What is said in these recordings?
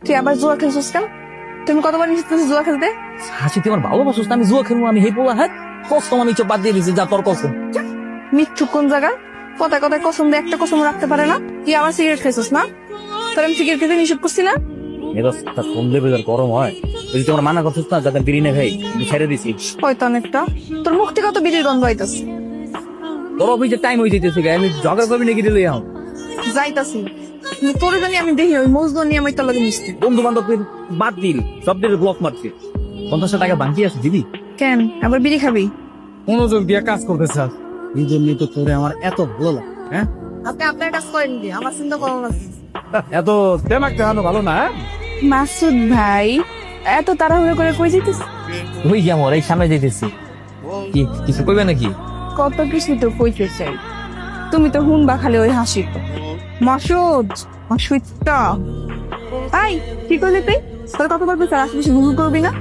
তুই আবার জুয়া খেলছিস কেন? তুমি কতবার নিষেধ করছিস জুয়া খেলতে? হাসি তুই আমার ভালোবাসিস না? আমি জুয়া খেলবো? আমি হেই পোলা, হ্যাঁ কসম আমি চোখ বাদ দিয়ে দিছি, যা তোর কসম। মিথ্যুক কোন জায়গা? কথায় কথায় কসম দিয়ে একটা কসম রাখতে পারে না। তুই আবার সিগারেট খাইছিস না? তোর আমি সিগারেট খেতে নিষেধ করছি না? মেজাজটা সন্ধে বেজার গরম হয়, যদি তোমার মানা করছিস না যাতে বিড়ি না খাই, আমি ছেড়ে দিছি। হয়তো অনেকটা তোর মুখ থেকে তো বিড়ির গন্ধ হইতাছে। তোর অফিসের টাইম হয়ে যেতেছে, আমি ঝগড়া করবি নাকি দিলে এখন? যাইতাছি কিন্তু তোর জানি আমি দেখি ওই মজদুর নিয়ে আমি তোর লগে মিশতে। বন্ধু বান্ধব বাদ দিল, সব দিলে ব্লক মারছে। 50 টাকা বাকি আছে দিবি? কেন আবার বিড়ি খাবি? মনোযোগ দিয়ে কাজ করতে চাস, এই জন্যই তো তোরে আমার এত ভালো লাগে। হ্যাঁ আপনি আপনার কাজ করেন কি? আমার চিন্তা করো না। এত দেমাক দেখানো ভালো না। মাসুদ ভাই এত তাড়াহুড়ো করে কই যাইতেছ? ওই যে আমার এই সামনে যাইতেছি। কি কিছু কইবে নাকি? কত কিছু তো কইতে চাই, তুমি তো হুনবা খালি ওই হাসি। মাসুদ মাসুদটা ভাই কি করলি তুই? তোর কতবার বলছিস আশেপাশে ভুল করবি না?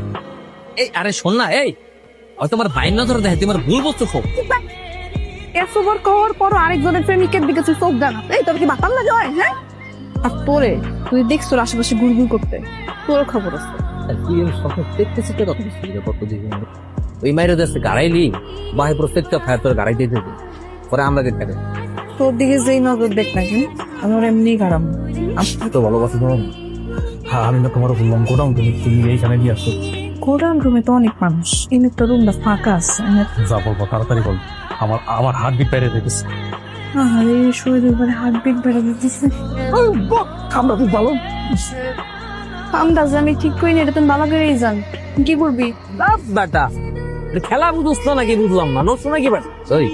এই আরে শোন না, এই ওই তোমার বাইন নজর দেখে তোমার ভুল বলছো খুব। এসবর কর পর আরেকজনের প্রেমিকের দিকে তুই চোখ জানা। এই তোর কি বাতাল না যায়? হ্যাঁ আর তোরে তুই দেখছ তোর আশেপাশে গুড়গুড় করতে, তোর খবর আছে? কি আমি স্বপ্ন দেখতেছি তো কত কিছু কত দিন ওই মাইরে দেশে গাড়াইলি বাহি প্রত্যেকটা ফায়ার তোর গাড়াই দিয়ে দেবে, পরে আমরা দেখতে পারি। তোর দিকে যেই নজর দেখ না কেন আমার এমনি খারাপ। আমি তো ভালোবাসি তোমার। হ্যাঁ আমি না তোমার বললাম গোডাউন, তুমি এইখানে নিয়ে আসছো। গোডাউন রুমে তো অনেক মানুষ, এমনি তো রুমটা ফাঁকা আছে। যা বলবো তাড়াতাড়ি বল, আমার আমার হার্ট বিট বেড়ে যেতেছে। আরে শরীরের উপরে হার্টবিট বেড়ে যেতেছে। আমরা খুব ভালো আন্দাজ আমি ঠিক করি না, এটা তুমি বাবা করেই জান। কি করবি? বেটা খেলা বুঝছ না নাকি? বুঝলাম না, নষ্ট নাকি বেটা? ওই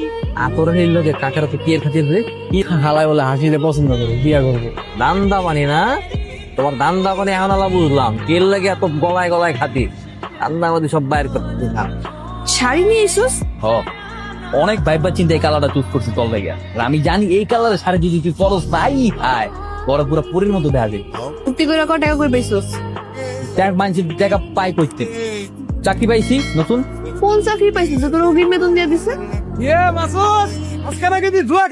আতর হইল যে কাকারা তো কি এর খাতির রে কি হালায় বলে হাসিতে পছন্দ করে বিয়া করবো। দান্দা বানি না তোমার, দান্দা বানি এখন আলা বুঝলাম কেল লাগে এত গলায় গলায় খাতির। দান্দা আমাদের সব বাইর করতে থাক। শাড়ি নিয়ে এসোস? হ অনেক ভাইবার চিন্তা এই কালারটা চুজ করছি তোর লেগে। আর আমি জানি এই কালারের শাড়ি যদি তুই পরস তাই খায় বড় পুরো পরীর মতো দেখা যায়। তুই করে কত টাকা করে পাইছোস? দেখ মানছি টাকা পাই করতে, চাকরি পাইছি নতুন। কোন চাকরি পাইছিস যে তোর অগ্রিম বেতন দিয়ে দিছে? মাসুদ আজকে নাকি তুই জুয়া